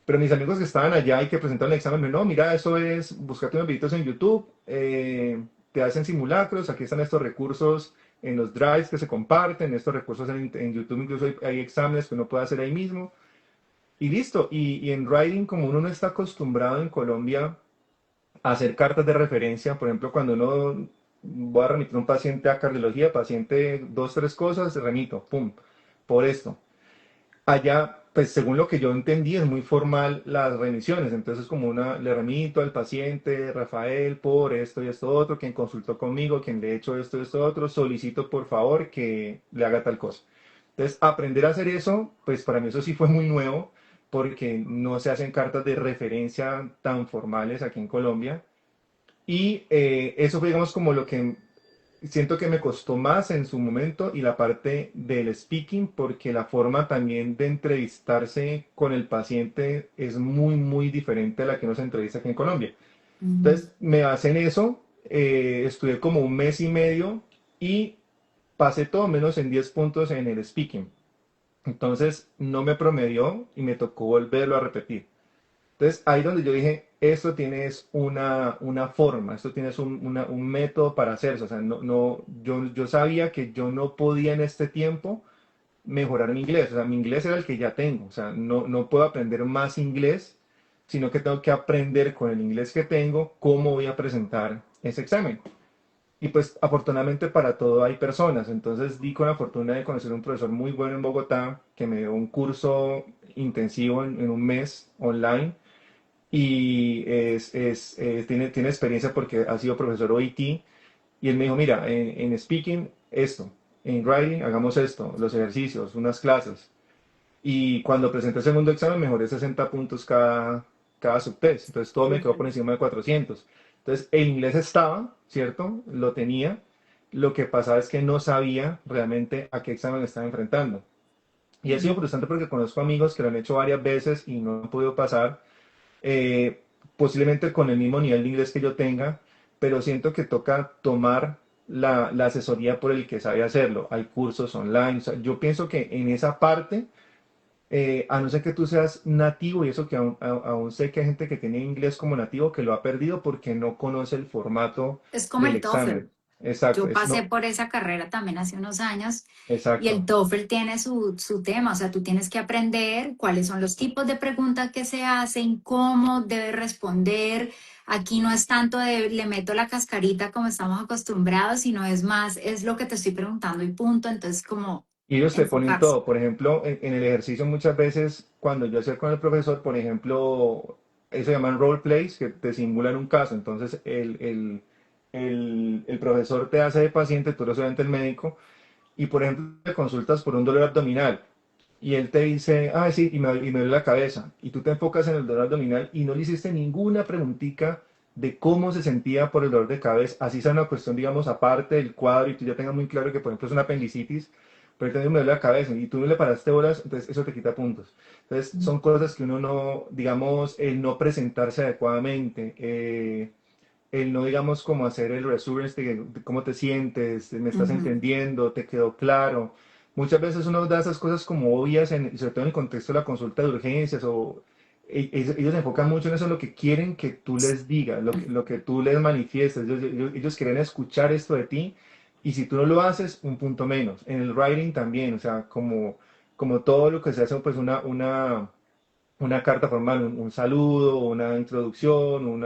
pero mis amigos que estaban allá y que presentaron el examen, me no, mira, eso es, búscate unos videitos en YouTube, te hacen simulacros, aquí están estos recursos en los drives que se comparten, estos recursos en YouTube, incluso hay exámenes que uno puede hacer ahí mismo, y listo. Y en writing, como uno no está acostumbrado en Colombia hacer cartas de referencia, por ejemplo, cuando uno voy a remitir a un paciente a cardiología, paciente dos, tres cosas, remito, pum, por esto. Allá, pues según lo que yo entendí, es muy formal las remisiones, entonces como una, le remito al paciente, Rafael, por esto y esto otro, quien consultó conmigo, quien le he hecho esto y esto otro, solicito por favor que le haga tal cosa. Entonces, aprender a hacer eso, pues para mí eso sí fue muy nuevo, porque no se hacen cartas de referencia tan formales aquí en Colombia. Y eso fue, digamos, como lo que siento que me costó más en su momento y la parte del speaking, porque la forma también de entrevistarse con el paciente es muy, muy diferente a la que uno se entrevista aquí en Colombia. Ujú. Entonces, me basé en eso, estudié como un mes y medio y pasé todo menos en 10 puntos en el speaking. Entonces, no me promedió y me tocó volverlo a repetir. Entonces, ahí donde yo dije, esto tienes una forma, esto tienes un método para hacerlo. O sea, yo sabía que yo no podía en este tiempo mejorar mi inglés. O sea, mi inglés era el que ya tengo. O sea, no puedo aprender más inglés, sino que tengo que aprender con el inglés que tengo cómo voy a presentar ese examen. Y pues afortunadamente para todo hay personas. Entonces di con la fortuna de conocer un profesor muy bueno en Bogotá que me dio un curso intensivo en un mes online y tiene experiencia porque ha sido profesor OIT y él me dijo, mira, en speaking esto, en writing hagamos esto, los ejercicios, unas clases. Y cuando presenté el segundo examen mejoré 60 puntos cada subtest, entonces todo me quedó por Súper. encima de 400. Entonces el inglés estaba, ¿cierto? Lo tenía. Lo que pasaba es que no sabía realmente a qué examen me estaba enfrentando. Y ha sido frustrante porque conozco amigos que lo han hecho varias veces y no han podido pasar posiblemente con el mismo nivel de inglés que yo tenga, pero siento que toca tomar la asesoría por el que sabe hacerlo. Hay cursos online. O sea, yo pienso que en esa parte, a no ser que tú seas nativo, y eso que aún sé que hay gente que tiene inglés como nativo que lo ha perdido porque no conoce el formato Es como del el TOEFL. examen. Exacto, Yo pasé por esa carrera también hace unos años y el exacto. TOEFL tiene su tema, o sea, tú tienes que aprender cuáles son los tipos de preguntas que se hacen, cómo debes responder. Aquí no es tanto de le meto la cascarita como estamos acostumbrados, sino es más, es lo que te estoy preguntando y punto. Entonces, como Y ellos te ponen enfocarse. todo. Por ejemplo, en el ejercicio muchas veces, cuando yo hacía con el profesor, por ejemplo, eso se llaman role plays, que te simulan un caso. Entonces, el profesor te hace de paciente, tú eres obviamente el médico, y por ejemplo, te consultas por un dolor abdominal. Y él te dice, ah, sí, y me duele la cabeza. Y tú te enfocas en el dolor abdominal y no le hiciste ninguna preguntita de cómo se sentía por el dolor de cabeza. Así sea una cuestión, digamos, aparte del cuadro y tú ya tengas muy claro que, por ejemplo, es una apendicitis, pero también me duele la cabeza y tú no le paraste bolas, entonces eso te quita puntos. Entonces son cosas que uno no, digamos, el no presentarse adecuadamente, el no, digamos, como hacer el reassurance de cómo te sientes, me estás Ujú, entendiendo, te quedó claro. Muchas veces uno da esas cosas como obvias, sobre todo en el contexto de la consulta de urgencias, o ellos se enfocan mucho en eso, lo que quieren que tú les digas, lo que tú les manifiestes. Ellos quieren escuchar esto de ti, y si tú no lo haces, un punto menos. En el writing también, o sea, como todo lo que se hace, pues una carta formal, un saludo, una introducción,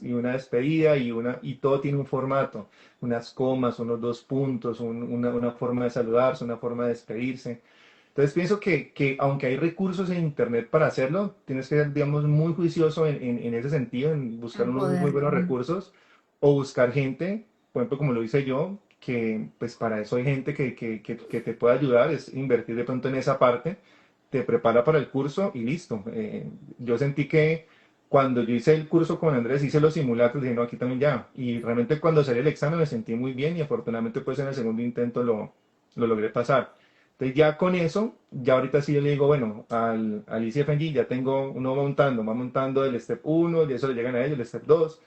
y una despedida, y todo tiene un formato, unas comas, unos dos puntos, una forma de saludarse, una forma de despedirse. Entonces pienso que aunque hay recursos en Internet para hacerlo, tienes que ser, digamos, muy juicioso en ese sentido, en buscar en unos muy poder. buenos recursos o buscar gente, por ejemplo, como lo hice yo, que pues para eso hay gente que te puede ayudar, es invertir de pronto en esa parte te prepara para el curso y listo. Yo sentí que cuando yo hice el curso con Andrés, hice los simulacros, dije, no, aquí también ya. Y realmente cuando salí el examen me sentí muy bien y afortunadamente pues en el segundo intento lo logré pasar. Entonces ya con eso, ya ahorita sí yo le digo, bueno, al ICFNG ya tengo uno montando, va montando el step 1, y eso le llegan a ellos, el step 2.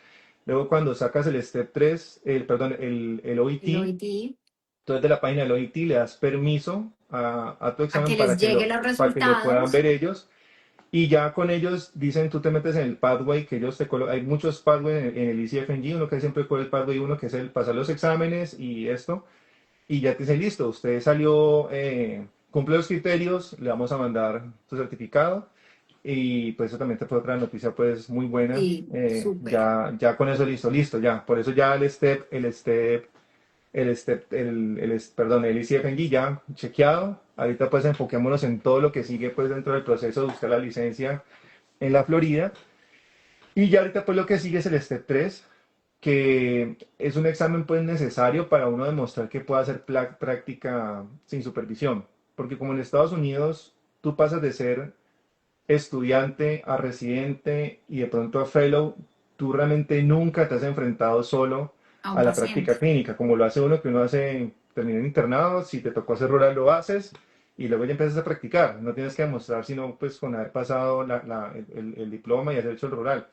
Luego cuando sacas el step 3 perdón, el el OIT, OIT, entonces de la página del OIT le das permiso a tu a examen que les lleguen los para que lo puedan resultados. ver ellos. Y ya con ellos dicen, tú te metes en el pathway que ellos te colocan. Hay muchos pathways en el ICFNG, uno que siempre con el pathway uno, que es el pasar los exámenes y esto. Y ya te dicen, listo, usted salió, cumple los criterios, le vamos a mandar su certificado. Y pues eso también te fue otra noticia pues muy buena. Sí, súper. Ya con eso listo, ya. Por eso ya perdón, el ICFNG ya chequeado. Ahorita pues enfoquémonos en todo lo que sigue pues dentro del proceso de buscar la licencia en la Florida. Y ya ahorita pues lo que sigue es el Step 3, que es un examen pues necesario para uno demostrar que puede hacer práctica sin supervisión. Porque como en Estados Unidos tú pasas de ser estudiante a residente y de pronto a fellow, tú realmente nunca te has enfrentado solo A un a la paciente. práctica clínica, como lo hace uno que uno hace, termina en internado, si te tocó hacer rural lo haces y luego ya empiezas a practicar, no tienes que demostrar sino pues con haber pasado el diploma y haber hecho el rural.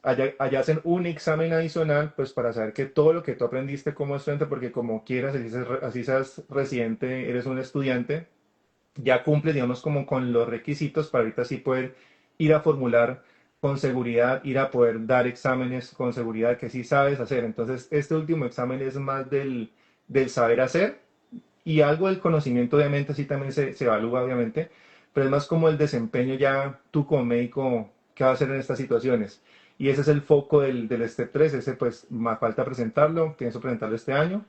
Allá hacen un examen adicional pues para saber que todo lo que tú aprendiste como estudiante, porque como quieras, así seas residente, eres un estudiante, ya cumple, digamos, como con los requisitos para ahorita sí poder ir a formular con seguridad, ir a poder dar exámenes con seguridad que sí sabes hacer. Entonces, este último examen es más del saber hacer y algo del conocimiento, obviamente, sí también se evalúa, obviamente, pero es más como el desempeño ya tú como médico, qué va a hacer en estas situaciones. Y ese es el foco del Step 3, ese pues más falta presentarlo, pienso presentarlo este año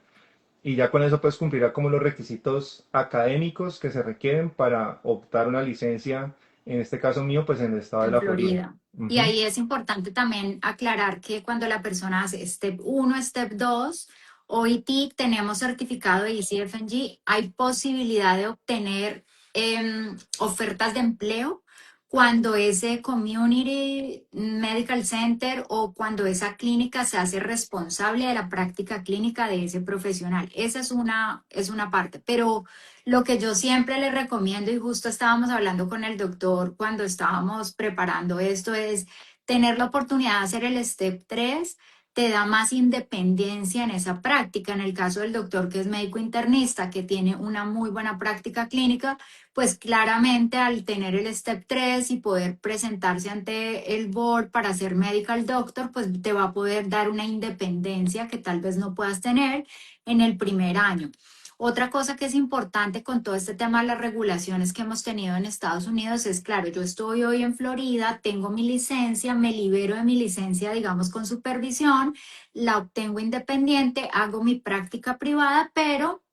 y ya con eso pues cumplirá como los requisitos académicos que se requieren para optar una licencia, en este caso mío, pues en el estado de En la Florida. Florida. Y Ujú. ahí es importante también aclarar que cuando la persona hace Step 1, Step 2, OIT, tenemos certificado de ECFNG, hay posibilidad de obtener ofertas de empleo cuando ese community medical center o cuando esa clínica se hace responsable de la práctica clínica de ese profesional. Esa es una parte, pero lo que yo siempre le recomiendo, y justo estábamos hablando con el doctor cuando estábamos preparando esto, es tener la oportunidad de hacer el step 3 te da más independencia en esa práctica. En el caso del doctor que es médico internista, que tiene una muy buena práctica clínica, pues claramente al tener el step 3 y poder presentarse ante el board para ser medical doctor, pues te va a poder dar una independencia que tal vez no puedas tener en el primer año. Otra cosa que es importante con todo este tema de las regulaciones que hemos tenido en Estados Unidos es, claro, yo estoy hoy en Florida, tengo mi licencia, me libero de mi licencia, digamos, con supervisión, la obtengo independiente, hago mi práctica privada, pero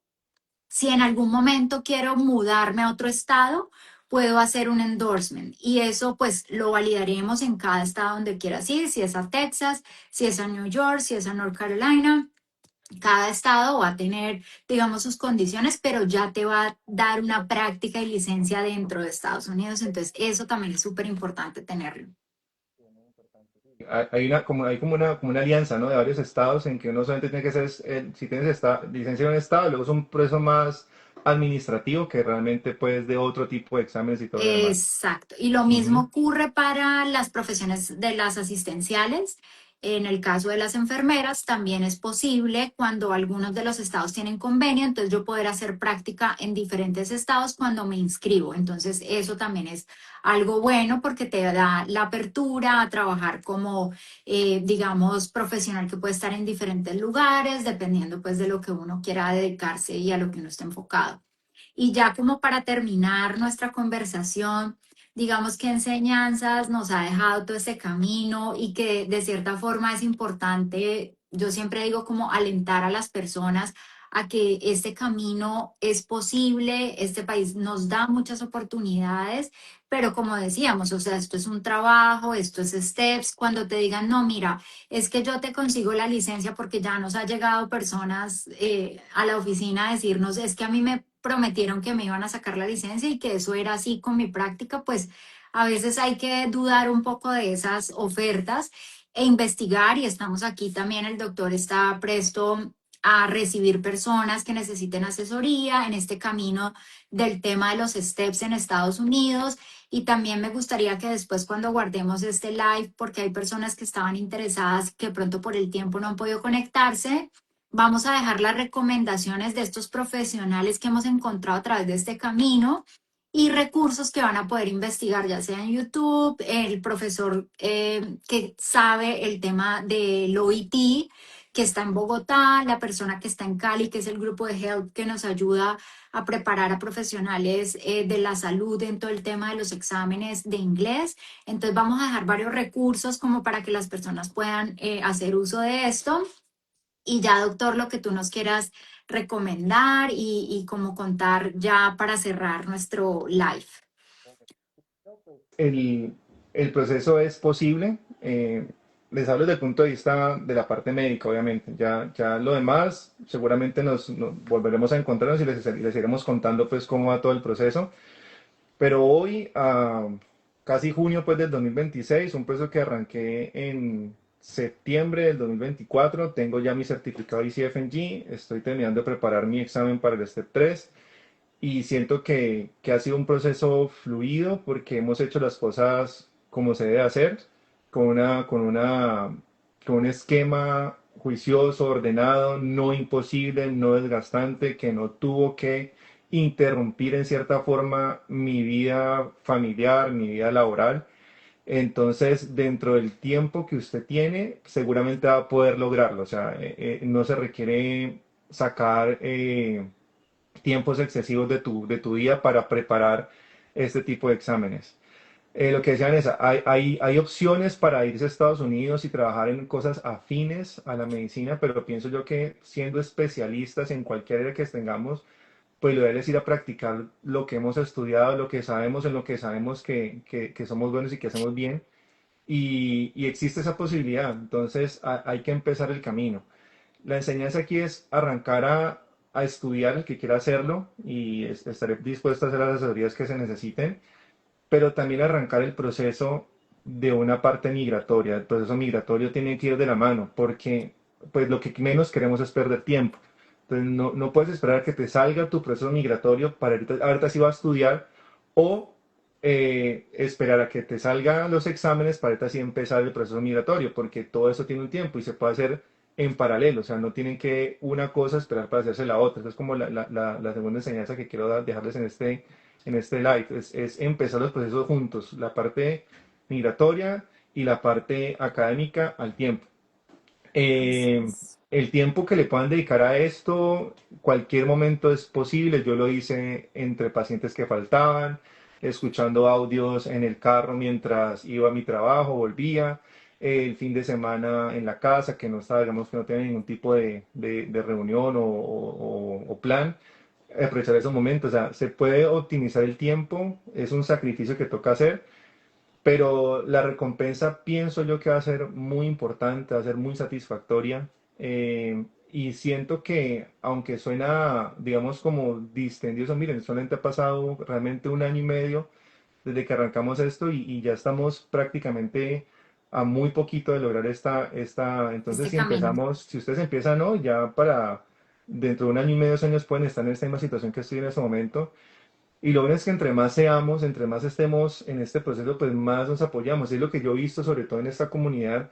si en algún momento quiero mudarme a otro estado, puedo hacer un endorsement y eso pues lo validaremos en cada estado donde quieras ir, si es a Texas, si es a New York, si es a North Carolina. Cada estado va a tener, digamos, sus condiciones, pero ya te va a dar una práctica y licencia dentro de Estados Unidos. Entonces, eso también es súper importante tenerlo. Hay como una alianza, ¿no? De varios estados en que uno solamente tiene que ser, si tienes licencia en un estado, luego es un proceso más administrativo que realmente pues de otro tipo de exámenes y todo lo demás. Exacto. Y lo mismo Ujú. ocurre para las profesiones de las asistenciales. En el caso de las enfermeras, también es posible cuando algunos de los estados tienen convenio, entonces yo poder hacer práctica en diferentes estados cuando me inscribo. Entonces, eso también es algo bueno porque te da la apertura a trabajar como, digamos, profesional que puede estar en diferentes lugares, dependiendo pues de lo que uno quiera dedicarse y a lo que uno esté enfocado. Y ya como para terminar nuestra conversación, digamos qué enseñanzas nos ha dejado todo este camino y que de cierta forma es importante, yo siempre digo como alentar a las personas a que este camino es posible, este país nos da muchas oportunidades, pero como decíamos, o sea, esto es un trabajo, esto es steps, cuando te digan, no, mira, es que yo te consigo la licencia porque ya nos ha llegado personas a la oficina a decirnos, es que a mí me prometieron que me iban a sacar la licencia y que eso era así con mi práctica, pues a veces hay que dudar un poco de esas ofertas e investigar y estamos aquí también, el doctor está presto a recibir personas que necesiten asesoría en este camino del tema de los STEPS en Estados Unidos. Y también me gustaría que después cuando guardemos este live, porque hay personas que estaban interesadas que pronto por el tiempo no han podido conectarse, vamos a dejar las recomendaciones de estos profesionales que hemos encontrado a través de este camino y recursos que van a poder investigar, ya sea en YouTube, el profesor que sabe el tema del OIT, que está en Bogotá, la persona que está en Cali, que es el grupo de Health que nos ayuda a preparar a profesionales de la salud en todo el tema de los exámenes de inglés. Entonces vamos a dejar varios recursos como para que las personas puedan hacer uso de esto. Y ya, doctor, lo que tú nos quieras recomendar y como contar ya para cerrar nuestro live. El, el proceso es posible. Les hablo desde el punto de vista de la parte médica, obviamente. Ya lo demás, seguramente nos volveremos a encontrarnos y les iremos contando pues cómo va todo el proceso. Pero hoy, casi junio pues, del 2026, un proceso que arranqué en septiembre del 2024, tengo ya mi certificado ICFNG, estoy terminando de preparar mi examen para el STEP 3 y siento que ha sido un proceso fluido porque hemos hecho las cosas como se debe hacer, con un esquema juicioso, ordenado, no imposible, no desgastante, que no tuvo que interrumpir en cierta forma mi vida familiar, mi vida laboral. Entonces, dentro del tiempo que usted tiene, seguramente va a poder lograrlo. O sea, no se requiere sacar tiempos excesivos de tu día para preparar este tipo de exámenes. Lo que decían es, hay opciones para irse a Estados Unidos y trabajar en cosas afines a la medicina, pero pienso yo que siendo especialistas en cualquier área que tengamos, pues lo ideal es ir a practicar lo que hemos estudiado, lo que sabemos, en lo que sabemos que somos buenos y que hacemos bien, y existe esa posibilidad, entonces hay que empezar el camino. La enseñanza aquí es arrancar a estudiar el que quiera hacerlo y estaré dispuesto a hacer las asesorías que se necesiten, pero también arrancar el proceso de una parte migratoria. El proceso migratorio tiene que ir de la mano, porque pues lo que menos queremos es perder tiempo. Entonces no puedes esperar a que te salga tu proceso migratorio para ahorita sí va a estudiar o esperar a que te salgan los exámenes para ahorita sí empezar el proceso migratorio, porque todo eso tiene un tiempo y se puede hacer en paralelo, o sea, no tienen que una cosa esperar para hacerse la otra. Esa es como la segunda enseñanza que quiero dejarles en este live, es empezar los procesos juntos, la parte migratoria y la parte académica al tiempo. Así Eh, es. el tiempo que le puedan dedicar a esto, cualquier momento es posible. Yo lo hice entre pacientes que faltaban, escuchando audios en el carro mientras iba a mi trabajo, volvía, el fin de semana en la casa, que no estaba, digamos, que no tenía ningún tipo de reunión o plan. Aprovechar esos momentos, o sea, se puede optimizar el tiempo, es un sacrificio que toca hacer, pero la recompensa pienso yo que va a ser muy importante, va a ser muy satisfactoria. Y siento que, aunque suena, digamos, como distendioso, miren, solamente ha pasado realmente un año y medio desde que arrancamos esto y ya estamos prácticamente a muy poquito de lograr entonces Este si camino. empezamos, si ustedes empiezan hoy, ya para dentro de un año y medio, 2 años pueden estar en esta misma situación que estoy en este momento y lo bueno es que entre más seamos, entre más estemos en este proceso, pues más nos apoyamos. Es lo que yo he visto, sobre todo en esta comunidad,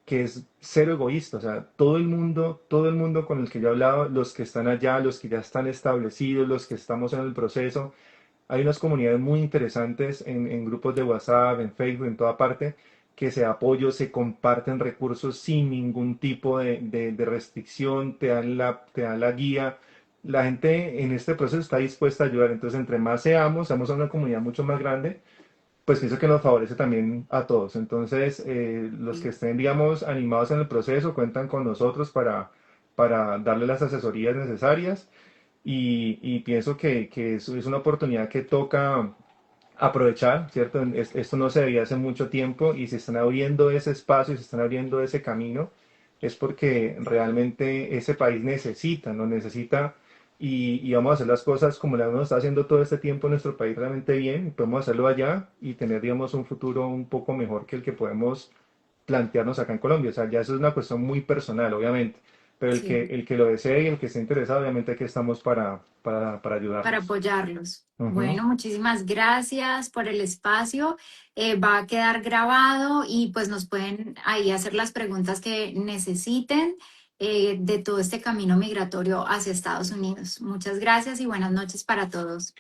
que es cero egoísta. O sea, todo el mundo con el que yo he hablado, los que están allá, los que ya están establecidos, los que estamos en el proceso, hay unas comunidades muy interesantes en grupos de WhatsApp, en Facebook, en toda parte, que se apoyan, se comparten recursos sin ningún tipo de restricción, te dan la guía. La gente en este proceso está dispuesta a ayudar, entonces entre más seamos una comunidad mucho más grande, pues pienso que nos favorece también a todos. Entonces, los que Sí. estén, digamos, animados en el proceso, cuentan con nosotros para darle las asesorías necesarias y pienso que es una oportunidad que toca aprovechar, ¿cierto? Esto no se veía hace mucho tiempo y se están abriendo ese espacio, se están abriendo ese camino, es porque realmente ese país necesita, ¿no? Necesita y vamos a hacer las cosas como las hemos estado haciendo todo este tiempo en nuestro país realmente bien, y podemos hacerlo allá y tener, digamos, un futuro un poco mejor que el que podemos plantearnos acá en Colombia. O sea, ya eso es una cuestión muy personal, obviamente, pero Sí. el que lo desee y el que esté interesado, obviamente aquí estamos para Para ayudarlos. apoyarlos. Ujú. Bueno, muchísimas gracias por el espacio. Va a quedar grabado y pues nos pueden ahí hacer las preguntas que necesiten de todo este camino migratorio hacia Estados Unidos. Muchas gracias y buenas noches para todos.